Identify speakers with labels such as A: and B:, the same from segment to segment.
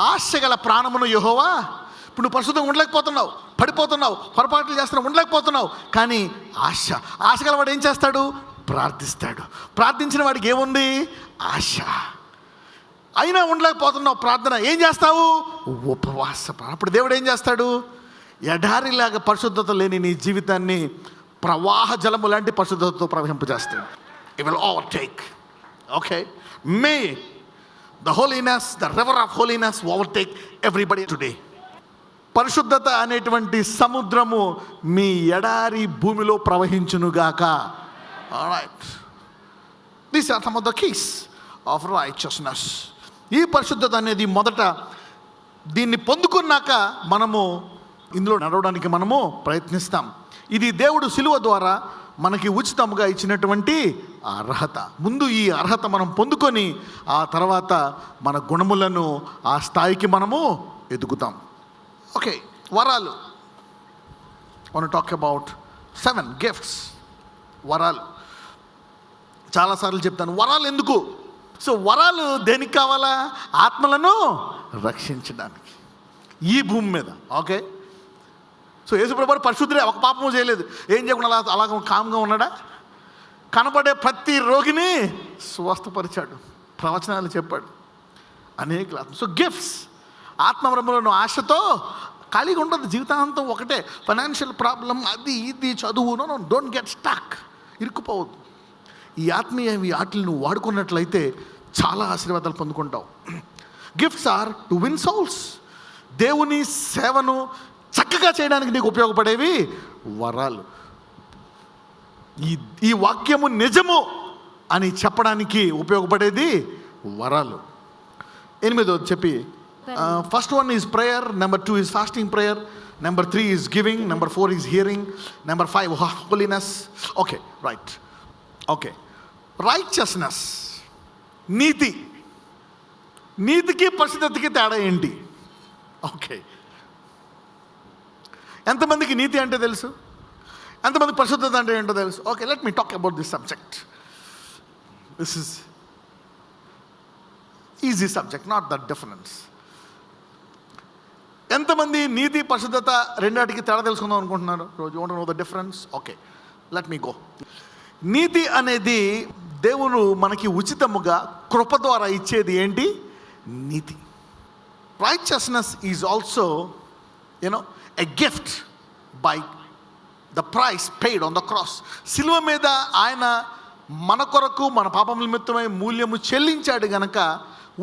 A: ఆశ గల ప్రాణమును యెహోవా. ఇప్పుడు నువ్వు పరిశుద్ధంగా ఉండలేకపోతున్నావు, పడిపోతున్నావు, పొరపాట్లు చేస్తున్నావు, ఉండలేకపోతున్నావు. కానీ ఆశ గలవాడు ఏం చేస్తాడు? ప్రార్థిస్తాడు. ప్రార్థించిన వాడికి ఏముంది? ఆశ. అయినా ఉండలేకపోతున్నావు, ప్రార్థన ఏం చేస్తావు? ఉపవాస. అప్పుడు దేవుడు ఏం చేస్తాడు? ఎడారిలాగా పరిశుద్ధత లేని నీ జీవితాన్ని ప్రవాహ జలము లాంటి పరిశుద్ధతతో ప్రవహింపజేస్తాడు. It will overtake. Okay, may the holiness, the river of holiness overtake everybody today. పరిశుద్ధత అనేటువంటి సముద్రము మీ ఎడారి భూమిలో ప్రవహించునుగాక. Alright, these are some of the keys of righteousness. ఈ పరిశుద్ధత అనేది మొదట దీన్ని పొందుకున్నాక మనము ఇందులో నడవడానికి మనము ప్రయత్నిస్తాం. ఇది దేవుడు శిలువ ద్వారా మనకి ఉచితంగా ఇచ్చినటువంటి అర్హత. ముందు ఈ అర్హత మనం పొందుకొని ఆ తర్వాత మన గుణములను ఆ స్థాయికి మనము ఎదుగుతాం. ఓకే, వరాలు. మనం టాక్ అబౌట్ 7 గిఫ్ట్స్. వరాలు చాలాసార్లు చెప్తాను. వరాలు ఎందుకు? సో వరాలు దేనికి కావాలా? ఆత్మలను రక్షించడానికి ఈ భూమి మీద. ఓకే, సో యేసుప్రభువు పరిశుద్ధుడే, ఒక పాపము చేయలేదు. ఏం చేయకుండా అలా కామ్గా ఉన్నాడా? కనబడే ప్రతి రోగిని స్వస్థపరిచాడు, ప్రవచనాలు చెప్పాడు, అనేక. So gifts. ఆత్మవరములను ఆశతో ఖాళీగా ఉండదు జీవితాంతం. ఒకటే ఫైనాన్షియల్ ప్రాబ్లం, అది ఇది, చదువు. No, don't get stuck. ఇరుక్కుపోవద్దు. ఈ ఆత్మీయ వాటిని నువ్వు వాడుకున్నట్లయితే చాలా ఆశీర్వాదాలు పొందుకుంటావు. Gifts are to win souls. దేవుని సేవను చక్కగా చేయడానికి నీకు ఉపయోగపడేవి వరాలు. ఈ వాక్యము నిజము అని చెప్పడానికి ఉపయోగపడేది వరాలు. 8వ చెప్పి, first one is prayer, number 2 is fasting prayer, number 3 is giving, number 4 is hearing, number 5 holiness. Okay, right. Okay, righteousness, నీతి. నీతికి పరిశుద్ధతకి తేడా ఏంటి? ఓకే, ఎంతమందికి నీతి అంటే తెలుసు? ఎంతమంది పరిశుద్ధత అంటే ఏంటో తెలుసు? Okay, let me talk about this subject. This is easy subject, not that difference. ఎంతమంది నీతి పరిశుద్ధత రెండాటికి తేడా తెలుసుకుందాం అనుకుంటున్నారు? You want to know the difference? Okay, let me go. నీతి అనేది దేవుడు మనకి ఉచితముగా కృప ద్వారా ఇచ్చేది ఏంటి? నీతి. Righteousness is also a gift by the price paid on the cross. సిలువ మీద ఆయన మన కొరకు మన పాపం నిమిత్తమై మూల్యము చెల్లించాడు గనక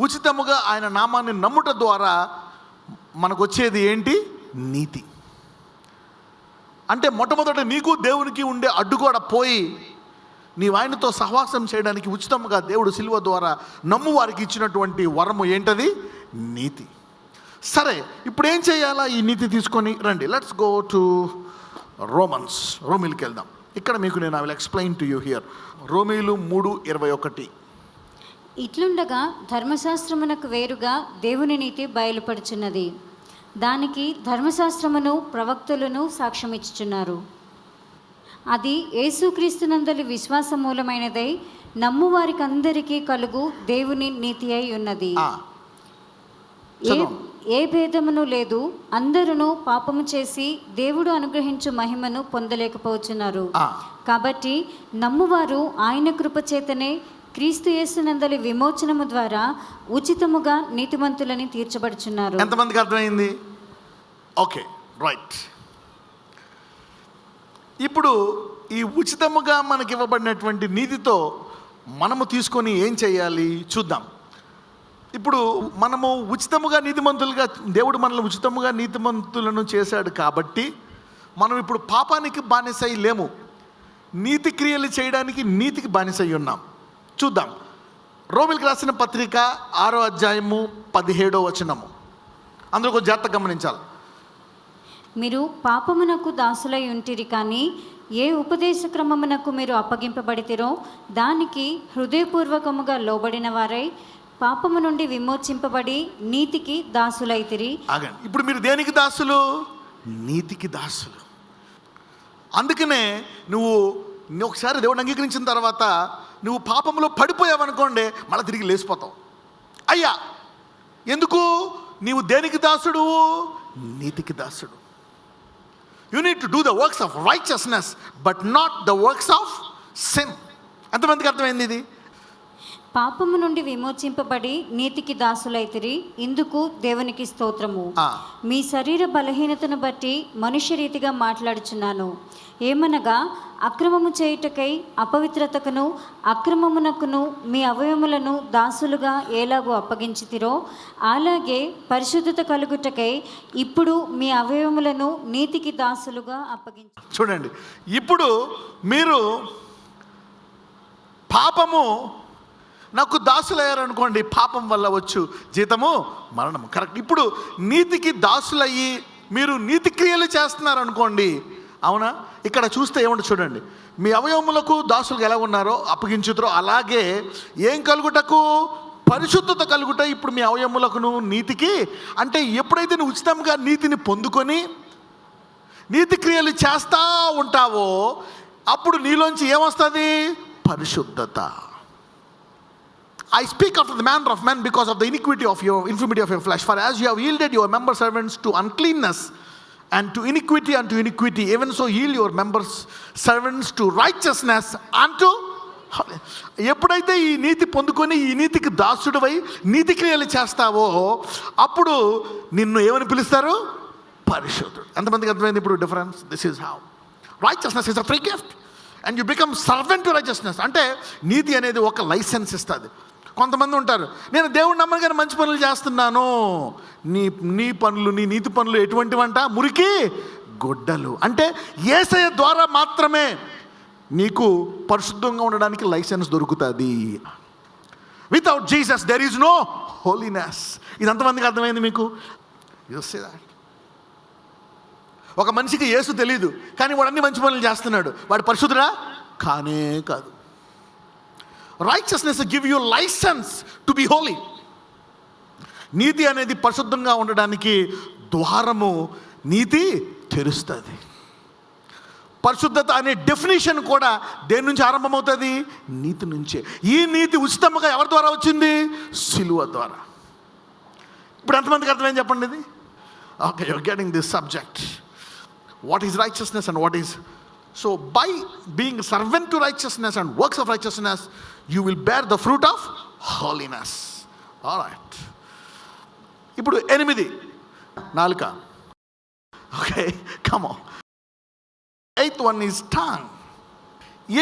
A: ఉచితముగా ఆయన నామాన్ని నమ్ముట ద్వారా మనకు వచ్చేది ఏంటి? నీతి. అంటే మొట్టమొదట నీకు దేవునికి ఉండే అడ్డుగోడ పోయి నీవు ఆయనతో సహవాసం చేయడానికి ఉచితంగా దేవుడు సిలువ ద్వారా నమ్ము వారికి ఇచ్చినటువంటి వరము ఏంటది? నీతి. సరే, ఇప్పుడు ఏం చేయాలా? ఈ నీతి తీసుకొని రండి. లెట్స్ గో టు రోమీలకి వెళ్దాం. ఇక్కడ మీకు నేను I will explain to you here. రోమీలు 3:21.
B: ఇట్లుండగా ధర్మశాస్త్రమునకు వేరుగా దేవుని నీతి బయలుపడుచున్నది. దానికి ధర్మశాస్త్రమును ప్రవక్తలను సాక్ష్యమిచ్చుచున్నారు. అది యేసుక్రీస్తునందలి విశ్వాస మూలమైనదై నమ్ము వారికి అందరికీ కలుగు దేవుని నీతి అయి ఉన్నది. ఏ భేదమును లేదు. అందరూ పాపము చేసి దేవుడు అనుగ్రహించు మహిమను పొందలేకపోతున్నారు. కాబట్టి నమ్మువారు ఆయన కృపచేతనే క్రీస్తు యేసునందలి విమోచనము ద్వారా ఉచితముగా నీతిమంతులని తీర్చబడుచున్నారు.
A: ఎంతమందికి అర్థమైంది? Okay, right. ఇప్పుడు ఈ ఉచితముగా మనకి ఇవ్వబడినటువంటి నీతితో మనము తీసుకొని ఏం చేయాలి చూద్దాం. ఇప్పుడు మనము ఉచితముగా నీతిమంతులుగా, దేవుడు మనల్ని ఉచితముగా నీతిమంతులను చేశాడు కాబట్టి మనం ఇప్పుడు పాపానికి బానిసై లేము. నీతి క్రియలు చేయడానికి నీతికి బానిసై ఉన్నాం. చూద్దాం. రోమీలకు రాసిన పత్రిక 6వ అధ్యాయము 17వ వచనము. అందరూ కొంచెం జాగ్రత్తగా గమనించాలి.
B: మీరు పాపమునకు దాసులై ఉంటిరి, కానీ ఏ ఉపదేశ క్రమమునకు మీరు అప్పగింపబడితిరో దానికి హృదయపూర్వకముగా లోబడిన వారై పాపము నుండి విమోచింపబడి నీతికి దాసులైతిరి.
A: ఆగండి, ఇప్పుడు మీరు దేనికి దాసులు? నీతికి దాసులు. అందుకనే నువ్వు ఒకసారి దేవుడిని అంగీకరించిన తర్వాత నువ్వు పాపంలో పడిపోయావనుకోండి, మళ్ళీ తిరిగి లేచిపోతావు. అయ్యా, ఎందుకు? నీవు దేనికి దాసుడు? నీతికి దాసుడు. You need to do the works of righteousness but not the works of sin. ఎంతమందికి అర్థమైంది ఇది?
B: పాపము నుండి విమోచింపబడి నీతికి దాసులైతిరి, ఇందుకు దేవునికి స్తోత్రము. మీ శరీర బలహీనతను బట్టి మనుష్య రీతిగా మాట్లాడుచున్నాను. ఏమనగా అక్రమము చేయుటకై అపవిత్రతకును అక్రమమునకును మీ అవయములను దాసులుగా ఎలాగో అప్పగించితిరో, అలాగే పరిశుద్ధత కలుగుటకై ఇప్పుడు మీ అవయములను నీతికి దాసులుగా అప్పగించు.
A: చూడండి, ఇప్పుడు మీరు పాపము నాకు దాసులయ్యారనుకోండి, పాపం వల్ల వచ్చు జీతము మరణము. కరెక్ట్. ఇప్పుడు నీతికి దాసులయ్యి మీరు నీతి క్రియలు చేస్తున్నారనుకోండి, అవునా? ఇక్కడ చూస్తే ఏమంటే చూడండి, మీ అవయవములకు దాసులుగా ఎలా ఉన్నారో అప్పగించుతారో, అలాగే ఏం కలుగుటకు? పరిశుద్ధత కలుగుట ఇప్పుడు మీ అవయవములకును నీతికి. అంటే ఎప్పుడైతే నువ్వు ఉచితంగా నీతిని పొందుకొని నీతి క్రియలు చేస్తూ ఉంటావో అప్పుడు నీలోంచి ఏమొస్తుంది? పరిశుద్ధత. I speak after the manner of men because of the iniquity of your infirmity of your flesh. For as you have yielded your member servants to uncleanness and to iniquity unto iniquity, even so yield your members servants to righteousness unto. ఎప్పుడైతే ఈ నీతి పొందుకొని ఈ నీతికి దాసుడివై నీతి క్రియలు చేస్తావో అప్పుడు నిన్ను ఏమని పిలుస్తారు? పరిశుద్ధుడు. ఎంతమందికి అర్థమైంది ఇప్పుడు difference? This is how righteousness is a free gift and you become servant to righteousness. అంటే నీతి అనేది ఒక లైసెన్స్ ఇస్తుంది. కొంతమంది ఉంటారు, నేను దేవుడు నమ్మగానే మంచి పనులు చేస్తున్నాను. నీ పనులు, నీ నీతి పనులు ఎటువంటివంట? మురికి గొడ్డలు. అంటే యేసయ్య ద్వారా మాత్రమే నీకు పరిశుద్ధంగా ఉండడానికి లైసెన్స్ దొరుకుతుంది. Without Jesus there is no holiness. ఇది ఎంతమందికి అర్థమైంది మీకు? You say that. ఒక మనిషికి యేసు తెలీదు, కానీ వాడు అన్ని మంచి పనులు చేస్తున్నాడు. వాడు పరిశుద్ధుడా? కానే కాదు. Righteousness give you licence to be holy. నీతి అనేది పరిశుద్ధంగా ఉండడానికి ద్వారము నీతి తెరుస్తుంది. పరిశుద్ధత అనే డెఫినేషన్ కూడా దేని నుంచి ఆరంభమవుతుంది? నీతి నుంచే. ఈ నీతి ఉచితంగా ఎవరి ద్వారా వచ్చింది? సిలువ ద్వారా. ఇప్పుడు ఎంతమందికి అర్థమైంది చెప్పండి ఇది? Okay, you're getting this subject. What is righteousness and what is... So by being a servant to righteousness and works of righteousness, you will bear the fruit of holiness. All right. ఇప్పుడు 8 నాలుక. Okay, come on. 8th one is tongue.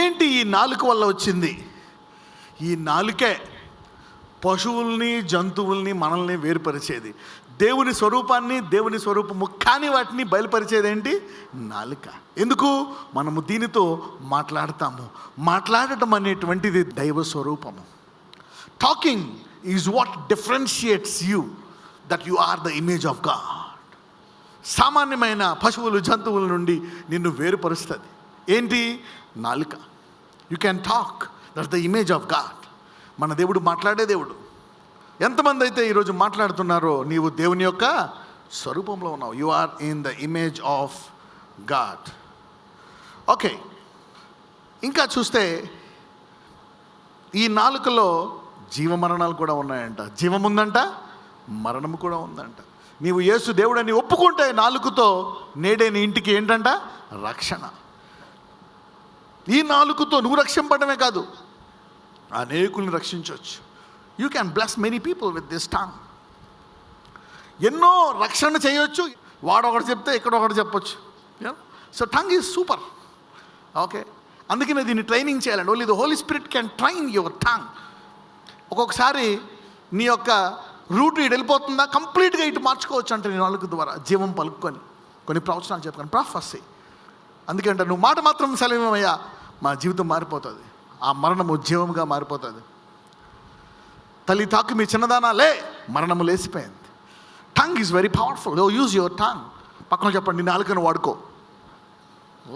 A: ఏంటి ఈ నాలుక వల్ల వచ్చింది? ఈ నాలుకే పశువుల్ని, జంతువుల్ని, మనల్ని వేరుపరిచేది. దేవుని స్వరూపాన్ని, దేవుని స్వరూపము కాని వాటిని బయలుపరిచేది ఏంటి? నాలుక. ఎందుకు? మనము దీనితో మాట్లాడతాము. మాట్లాడటం అనేటువంటిది దైవ స్వరూపము. Talking is what differentiates you that you are the image of God. సామాన్యమైన పశువులు, జంతువుల నుండి నిన్ను వేరుపరుస్తుంది ఏంటి? నాలుక. You can talk, that's the image of God. మన దేవుడు మాట్లాడే దేవుడు. ఎంతమంది అయితే ఈరోజు మాట్లాడుతున్నారో నీవు దేవుని యొక్క స్వరూపంలో ఉన్నావు. You are in the image of God. Okay, ఇంకా చూస్తే ఈ నాలుకలో జీవమరణాలు కూడా ఉన్నాయంట. జీవం ఉందంట, మరణము కూడా ఉందంట. నీవు యేసు దేవుడని ఒప్పుకుంటే నాలుకతో నేడే నీ ఇంటికి ఏంటంట? రక్షణ. ఈ నాలుకతో నువ్వు రక్షింపడమే కాదు, అనేకుల్ని రక్షించవచ్చు. You can bless many people with this tongue. ఎన్నో రక్షణ చేయొచ్చు. వాడొకటి చెప్తే ఇక్కడ ఒకటి చెప్పొచ్చు. So tongue is super. Okay, అందుకనే దీన్ని ట్రైనింగ్ చేయాలండి. Only the holy spirit can train your tongue. ఒక్కొక్కసారి నీ యొక్క రూట్ ఇటు వెళ్ళిపోతుందా, కంప్లీట్గా ఇటు మార్చుకోవచ్చు అంటే నీ నాలుక ద్వారా జీవం పలుకొని కొన్ని ప్రవచనాలు చెప్పుకొని ప్రాఫెసీ. అందుకంటే నువ్వు మాట మాత్రం సెలవేమయ్యా, మా జీవితం మారిపోతుంది. ఆ మరణము జీవంగా మారిపోతుంది. తల్లి తాకు మీ చిన్నదానా లే, మరణము లేసిపోయింది. Tongue is very powerful. Use your tongue. పక్కన చెప్పండి, నాలుకను వాడుకో.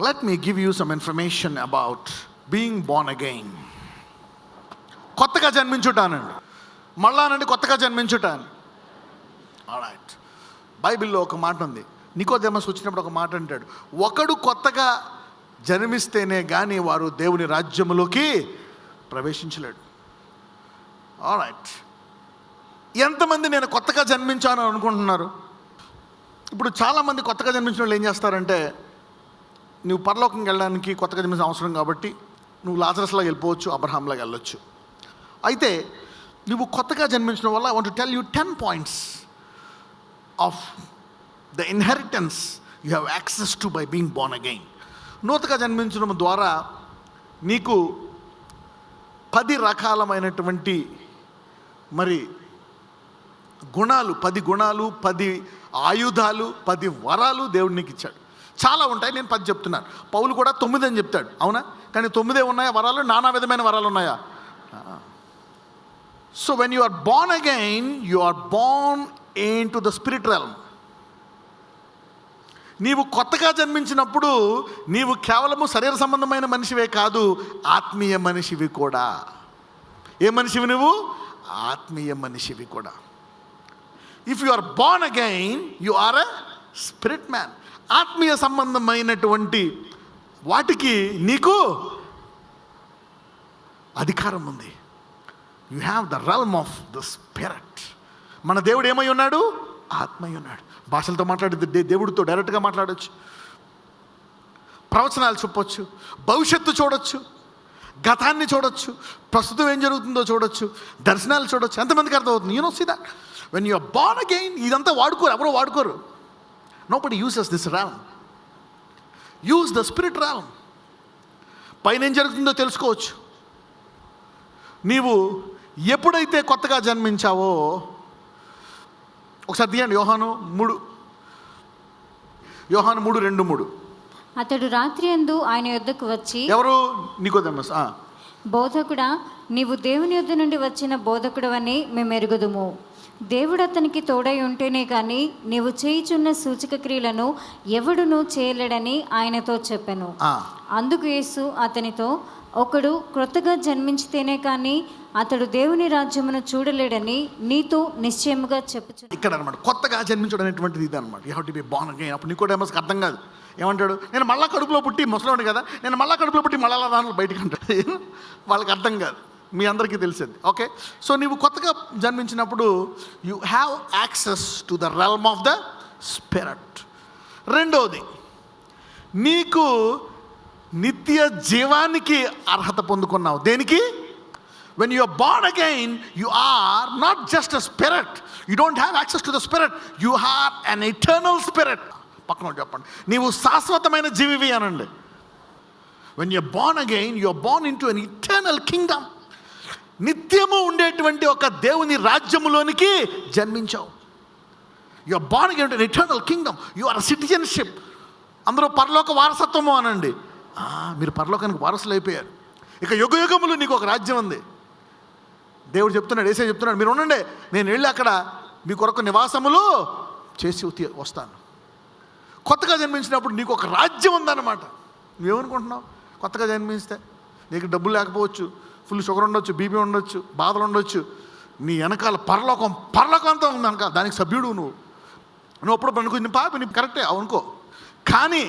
A: Let me give you some information about being born again. కొత్తగా జన్మించుటానండి. మళ్ళానండి కొత్తగా జన్మించుటాను. ఆల్రైట్. బైబిల్లో ఒక మాట ఉంది. నికోదేమస్ వచ్చినప్పుడు ఒక మాట అంటాడు, ఒకడు కొత్తగా జన్మిస్తేనే కానీ వారు దేవుని రాజ్యములోకి ప్రవేశించలేడు. ఆల్రైట్. ఎంతమంది నేను కొత్తగా జన్మించాను అనుకుంటున్నారు? ఇప్పుడు చాలామంది కొత్తగా జన్మించిన వాళ్ళు ఏం చేస్తారంటే, నువ్వు పరలోకంకి వెళ్ళడానికి కొత్తగా జన్మించిన అవసరం కాబట్టి నువ్వు లాజరస్లాగా వెళ్ళిపోవచ్చు, అబ్రహాంలాగా వెళ్ళొచ్చు. అయితే నువ్వు కొత్తగా జన్మించడం వల్ల I want to tell you 10 points of the inheritance you have access to by being born again. నూతనగా జన్మించడం ద్వారా నీకు 10 రకాలమైనటువంటి మరి గుణాలు, 10 గుణాలు, 10 ఆయుధాలు, 10 వరాలు దేవుడు నీకు ఇచ్చాడు. చాలా ఉంటాయి, నేను 10 చెప్తున్నాను. పౌలు కూడా 9 అని చెప్తాడు, అవునా? కానీ 9 ఉన్నాయా వరాలు? నానా విధమైన వరాలు ఉన్నాయా? So when you are born again, you are born into the spirit realm. నీవు కొత్తగా జన్మించినప్పుడు నీవు కేవలము శరీర సంబంధమైన మనిషివే కాదు, ఆత్మీయ మనిషివి కూడా. ఏ మనిషివి నువ్వు? ఆత్మీయ మనిషివి కూడా. If you are born again, you are a spirit man. ఆత్మీయ సంబంధమైనటువంటి వాటికి నీకు అధికారం ఉంది. You have the realm of the spirit. మన దేవుడు ఏమై ఉన్నాడు? ఆత్మయ్య ఉన్నాడు. భాషలతో మాట్లాడే దేవుడితో డైరెక్ట్గా మాట్లాడవచ్చు, ప్రవచనాలు చెప్పొచ్చు, భవిష్యత్తు చూడొచ్చు, గతాన్ని చూడొచ్చు, ప్రస్తుతం ఏం జరుగుతుందో చూడొచ్చు, దర్శనాలు చూడొచ్చు. ఎంతమందికి అర్థమవుతుంది? You know see that when you are born again, ఇదంతా వాడుకోరు, ఎవరో వాడుకోరు. Nobody uses this realm. Use the spirit realm. పైన ఏం జరుగుతుందో తెలుసుకోవచ్చు. నీవు ఎప్పుడైతే కొత్తగా జన్మించావో, ఒకసారి తీయండి యోహాను 3:2-3.
B: అతడు రాత్రి యందు ఆయన యొద్దకు వచ్చి,
A: ఎవరు? నికోదేమస్.
B: బోధకుడా, నీవు దేవుని యొద్ద నుండి వచ్చిన బోధకుడవని మేము ఎరుగుదుము. దేవుడు అతనికి తోడై ఉంటేనే కానీ నీవు చేయుచున్న సూచక క్రియలను ఎవడునూ చేయలేడని ఆయనతో చెప్పెను. అందుకు యేసు అతనితో, ఒకడు క్రొత్తగా జన్మించితేనే కానీ అతడు దేవుని రాజ్యమును చూడలేడని నీతో నిశ్చయముగా చెప్పుచు.
A: ఇక్కడ అనమాట కొత్తగా జన్మించడం అనేటువంటిది ఇది అనమాట. You have to be born again. అప్పుడు నికోదేమస్కి అర్థం కాదు. ఏమంటాడు? నేను మళ్ళా కడుపులో పుట్టి ముసలోడు కదా, నేను మళ్ళా కడుపులో పుట్టి మళ్ళా దాంట్లో బయటకు అంటాడు. వాళ్ళకి అర్థం కాదు. మీ అందరికీ తెలిసింది. ఓకే, సో నీవు కొత్తగా జన్మించినప్పుడు you have access to the realm of the spirit. రెండోది, నీకు నిత్య జీవానికి అర్హత పొందుకున్నావు. దేనికి? When you are born again, you are not just a spirit. You don't have access to the spirit, you have an eternal spirit. పక్కన చెప్పండి, నీవు శాశ్వతమైన జీవివి అనండి. When you are born again, you are born into an eternal kingdom. నిత్యము ఉండేటువంటి ఒక దేవుని రాజ్యములోనికి జన్మించావు. You are born again in eternal kingdom. You are citizenship. అందరూ పరలోక వారసత్వము అనండి. మీరు పరలోకానికి వారసులు అయిపోయారు. ఇక యుగ యుగములు నీకు ఒక రాజ్యం ఉంది. దేవుడు చెప్తున్నాడు, యేసయ్య చెప్తున్నాడు, మీరు ఉండండి, నేను వెళ్ళి అక్కడ మీ కొరకు నివాసములు చేసి వస్తాను. కొత్తగా జన్మించినప్పుడు నీకు ఒక రాజ్యం ఉందన్నమాట. నువ్వేమనుకుంటున్నావు? కొత్తగా జన్మిస్తే నీకు డబ్బులు లేకపోవచ్చు, ఫుల్ షుగర్ ఉండొచ్చు, బీపీ ఉండొచ్చు, బాధలు ఉండొచ్చు, నీ వెనకాల పరలోకంతో ఉంది వెనకాల. దానికి సభ్యుడు నువ్వు అప్పుడు అనుకుంది పాపి, నీకు కరెక్టే అనుకో. కానీ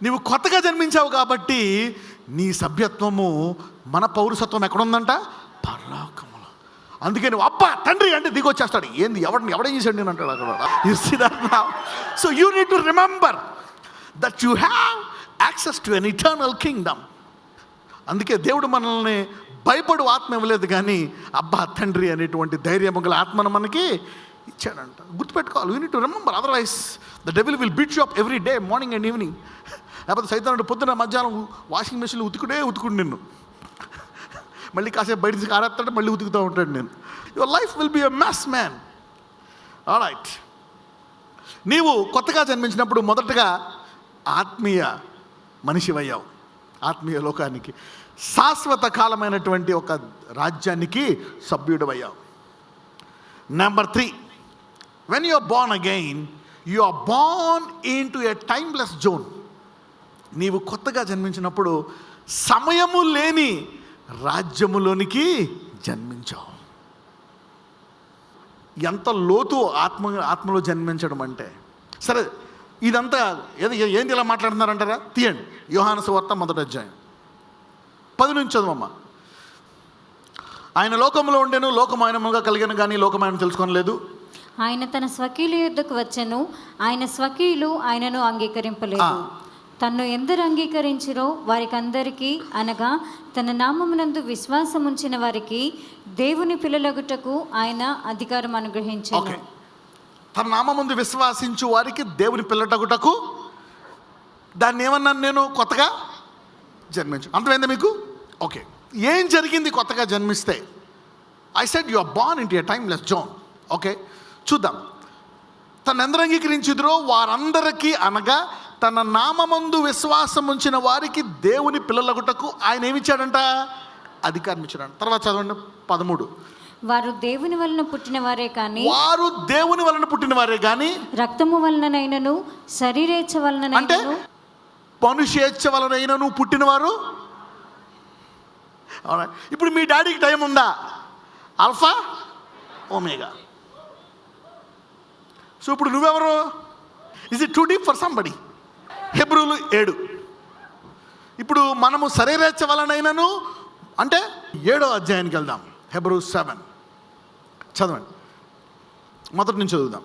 A: నీవు కొత్తగా జన్మించావు కాబట్టి నీ సభ్యత్వము, మన పౌరసత్వం ఎక్కడుందంట? పరలోకములో. అందుకే నువ్వు అబ్బా తండ్రి అంటే దిగొచ్చేస్తాడు. ఏంది ఎవడేం చేశాడు నేను అంటాడు అక్కడ. You see that now. So you need to remember that you have access to an eternal kingdom. అందుకే దేవుడు మనల్ని భయపడు ఆత్మ ఇవ్వలేదు, కానీ అబ్బా తండ్రి అనేటువంటి ధైర్యం గల ఆత్మను మనకి ఇచ్చాడంట. గుర్తుపెట్టుకోవాలి. You need to remember, otherwise the devil will beat you up every day, morning and evening. లేకపోతే సైతానుడు పొద్దున మధ్యాహ్నం వాషింగ్ మెషిన్లో ఉతుకుడు నిన్ను, మళ్ళీ కాసేపు బయట నుంచి ఆరేస్తాడు, మళ్ళీ ఉతుకుతూ ఉంటాడు నేను. Your life will be a mess man. Alright, నీవు కొత్తగా జన్మించినప్పుడు మొదటగా ఆత్మీయ మనిషివయ్యావు. ఆత్మీయ లోకానికి, శాశ్వత కాలమైనటువంటి ఒక రాజ్యానికి సభ్యుడవయ్యావు. Number 3, when you are born again, you are born into a timeless zone. నీవు కొత్తగా జన్మించినప్పుడు సమయము లేని రాజ్యములోనికి జన్మించావు. ఎంత లోతు ఆత్మలో జన్మించడం అంటే. సరే, ఇదంతా ఏంది ఇలా మాట్లాడుతున్నారంటారా? తీయండి యోహాను సువార్త 1వ అధ్యాయం 10 నుంచి చదవమ్మా. ఆయన లోకంలో ఉండెను, లోకం ఆయనముగా కలిగను, కానీ లోకం ఆయన తెలుసుకోనలేదు.
B: ఆయన తన స్వకీయుల యొద్దకు వచ్చెను, ఆయన స్వకీయులు ఆయనను అంగీకరింపలేదు. తన్ను ఎందరు అంగీకరించిరో వారికందరికీ, అనగా తన నామమునందు విశ్వాసం ఉంచిన వారికి దేవుని పిల్లలగుటకు ఆయన అధికారం అనుగ్రహించాను.
A: తన నామముందు విశ్వాసించు వారికి దేవుని పిల్లటగుటకు, దాన్ని ఏమన్నాను నేను? కొత్తగా జన్మించు. అర్థమైందా మీకు? ఓకే, ఏం జరిగింది కొత్తగా జన్మిస్తే? I said you are born into a timeless zone. Okay, చూద్దాం. తను ఎందరు అంగీకరించుదురో వారందరికీ, అనగా తన నామమందు విశ్వాసం ఉంచిన వారికి దేవుని పిల్లలగుటకు ఆయన ఏమిచ్చాడంట? అధికారం ఇచ్చాడంట. తర్వాత చదవండి 13.
B: వారు దేవుని వలన పుట్టిన వారే కానీ,
A: వారు దేవుని వలన పుట్టిన వారే కానీ
B: రక్తము వలననైనను శరీరేచ్ఛ
A: అంటే
B: వలననైనను
A: మనుష్యేచ్ఛ వలనైనను పుట్టినవారు. ఇప్పుడు మీ డాడీకి టైం ఉందా? Alpha omega. సో ఇప్పుడు నువ్వెవరు? Is it too deep for somebody? హెబ్రూలు 7. ఇప్పుడు మనము శరీరేచ్ఛ వలనైనను అంటే 7వ అధ్యాయానికి వెళ్దాం. హెబ్రూస్ 7 చదవండి, మొదటి నుంచి చదువుదాం.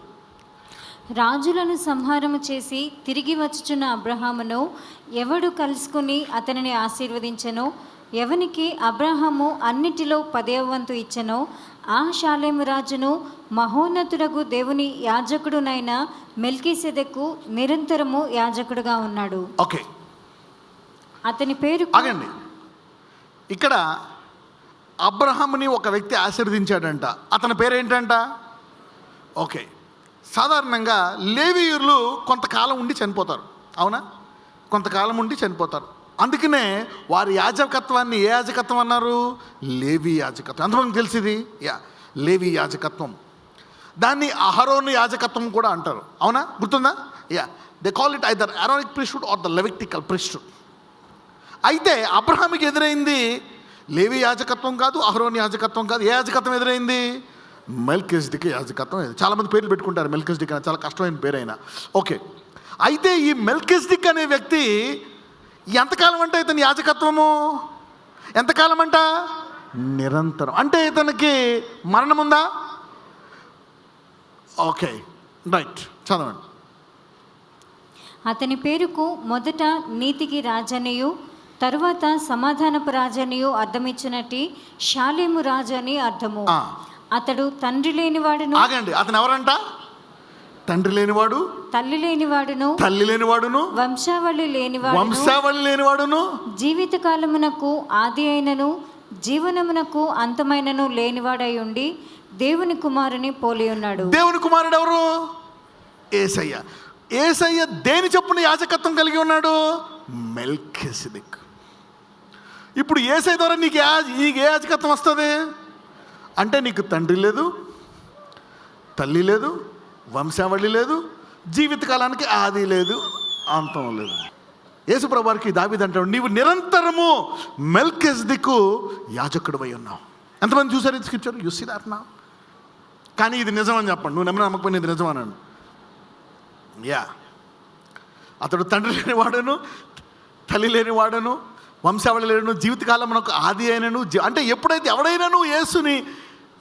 B: రాజులను సంహారము చేసి తిరిగి వచ్చుచున్న అబ్రహామును ఎవడు కలుసుకుని అతనిని ఆశీర్వదించెనో, ఎవనికి అబ్రహాము అన్నిటిలో 10వ వంతు ఇచ్చెనో, ఆ షాలేము రాజును మహోన్నతుడగు దేవుని యాజకుడునైన మెల్కీసెదెకు నిరంతరము యాజకుడుగా ఉన్నాడు.
A: ఓకే,
B: అతని పేరు
A: ఆగండి. ఇక్కడ అబ్రహాముని ఒక వ్యక్తి ఆశీర్వదించాడంట. అతని పేరేంటంట? ఓకే, సాధారణంగా లేవీయులు కొంతకాలం ఉండి చనిపోతారు, అవునా? కొంతకాలం ఉండి చనిపోతారు. అందుకనే వారి యాజకత్వాన్ని ఏ యాజకత్వం అన్నారు? లేవీ యాజకత్వం. అంతమంది తెలిసింది లేవీ యాజకత్వం. దాన్ని అహరోను యాజకత్వం కూడా అంటారు, అవునా? గుర్తుందా? They call it either Aaronic priesthood or the Levitical priesthood. అయితే అబ్రహాముకి ఎదురైంది లేవీ యాజకత్వం కాదు, అహరోను యాజకత్వం కాదు. ఏ యాజకత్వం ఎదురైంది? మెల్కిజెదెకు యాజకత్వం. చాలామంది పేర్లు పెట్టుకుంటారు మెల్కిజెదెక్ అని, చాలా కష్టమైన పేరైనా. ఓకే, అయితే ఈ మెల్కిజెదెక్ అనే వ్యక్తి ఎంతకాలం అంటే ఇతని యాజకత్వము ఎంతకాలం అంట? నిరంతరం. అంటే ఇతనికి మరణం ఉందా? ఓకే, రైట్, చదవండి.
B: అతని పేరుకు మొదట నీతికి రాజనియు, తరువాత సమాధానపు రాజనియు అర్థమిచ్చినట్టి షాలేము రాజు అని అర్థము. అతడు తండ్రి లేనివాడును.
A: ఆగండి, అతను ఎవరంట? తండ్రి లేనివాడు,
B: తల్లి లేనివాడును,
A: తల్లి లేనివాడును,
B: వంశావళి లేనివాడు,
A: వంశావళి లేనివాడును,
B: జీవిత కాలమునకు ఆది అయినను జీవనమునకు అంతమైనను లేనివాడై ఉండి దేవుని కుమారుని పోలి ఉన్నాడు.
A: దేవుని కుమారుడు ఎవరు? యేసయ్య. యేసయ్య దేని చొప్పున యాజకత్వం కలిగి ఉన్నాడు? మెల్కిజెదెక్. ఇప్పుడు యేసయ్య ద్వారా నీకు ఏ యాజకత్వం వస్తుంది అంటే, నీకు తండ్రి లేదు, తల్లి లేదు, వంశావళి లేదు, జీవితకాలానికి ఆది లేదు, అంతం లేదు. యేసుప్రభువు వారికి దావీదు అంటాడు, నీవు నిరంతరము మెల్కిజెదెకు యాజకుడివై ఉన్నావు. ఎంతమంది చూసారు ఇది scripture? You see that now. కానీ ఇది నిజమని చెప్పండి, నువ్వు నమ్మకపోయినా ఇది నిజం అనండి. అతడు తండ్రి లేనివాడును, తల్లి లేనివాడును, వంశావళి లేను, జీవితకాలం మనకు ఆది అయినను. అంటే ఎప్పుడైతే ఎవడైనాను యేసుని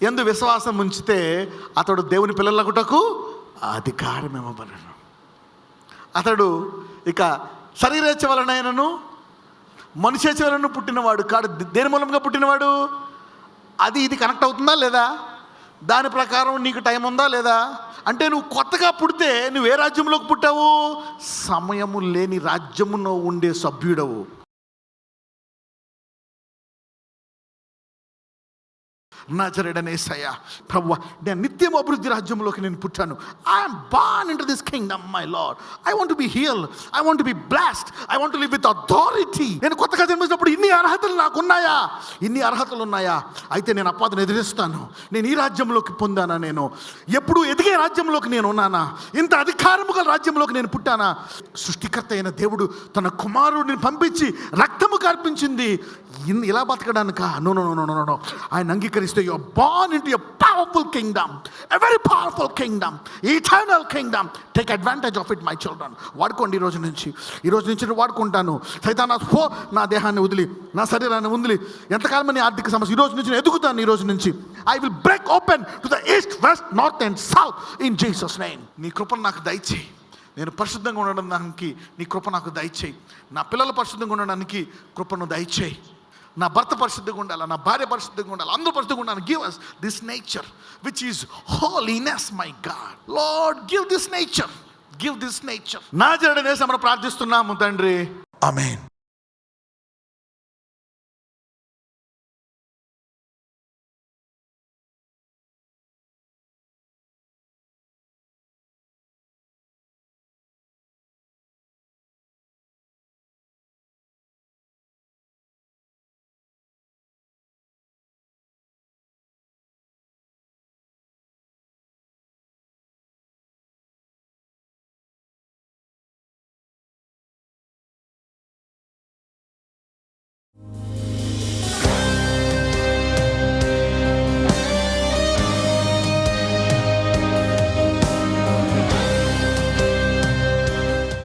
A: యందు విశ్వాసం ఉంచితే అతడు దేవుని పిల్లలగుటకు అధికారం ఇవ్వబడను. అతడు ఇక శరీరేచ్ఛ వలనైనను మనుషేచ్ఛ వలన పుట్టినవాడు కాడు. దేని మూలంగా పుట్టినవాడు? అది ఇది కనెక్ట్ అవుతుందా లేదా? దాని ప్రకారం నీకు టైం ఉందా లేదా? అంటే నువ్వు కొత్తగా పుడితే నువ్వు ఏ రాజ్యంలోకి పుట్టావు? సమయము లేని రాజ్యములో ఉండే సభ్యుడవు. నజరేయుడైన యేసయ్య ప్రభువా, నేను నిత్యం అభివృద్ధి రాజ్యంలోకి నేను పుట్టాను. I'm born into this Kingdom my lord. I want to be healed, I want to be blessed, I want to live with authority. నేను కొత్తగా జన్మించినప్పుడు ఇన్ని అర్హతలు నాకున్నాయా? ఇన్ని అర్హతలు ఉన్నాయా? అయితే నేను అపవాదిని ఎదిరిస్తాను. నేను ఈ రాజ్యంలోకి పొందానా? నేను ఎప్పుడు ఎదిగే రాజ్యంలోకి నేను ఉన్నానా? ఇంత అధికారము గల రాజ్యంలోకి నేను పుట్టానా? సృష్టికర్త అయిన దేవుడు తన కుమారుడిని పంపించి రక్తము కార్పించింది ఇలా బతకడానిక? నో. ఆయన అంగీకరిస్తూ today you are born into a powerful kingdom, a very powerful kingdom, eternal kingdom. Take advantage of it, my children. వాడుకోండి ఈ రోజు నుంచి వాడుకుంటాను. సైతానా పో, నా దేహాన్ని వదిలి, నా శరీరాన్ని వదిలి, ఎంతకాలం నీ ఆర్థిక సమస్య, ఈ రోజు నుంచి నేను ఎదుగుతాను. ఈ రోజు నుంచి I will break open to the east, west, north and south in Jesus name. నీ కృపను నాకు దయచేయి. నేను పరిశుద్ధంగా ఉండడానికి నీ కృప నాకు దయచేయి. నా పిల్లలు పరిశుద్ధంగా ఉండడానికి కృపను దయచేయి. నా భర్త పరిశుద్ధంగా ఉండాలి, నా భార్య పరిశుద్ధంగా ఉండాలి, అందరూ పరిశుద్ధంగా ఉండాలి. Give us this nature which is holiness, my God. Lord, give this nature. నాజరేయుడైన యేసు మనం ప్రార్థిస్తున్నాము తండ్రి. ఆమేన్.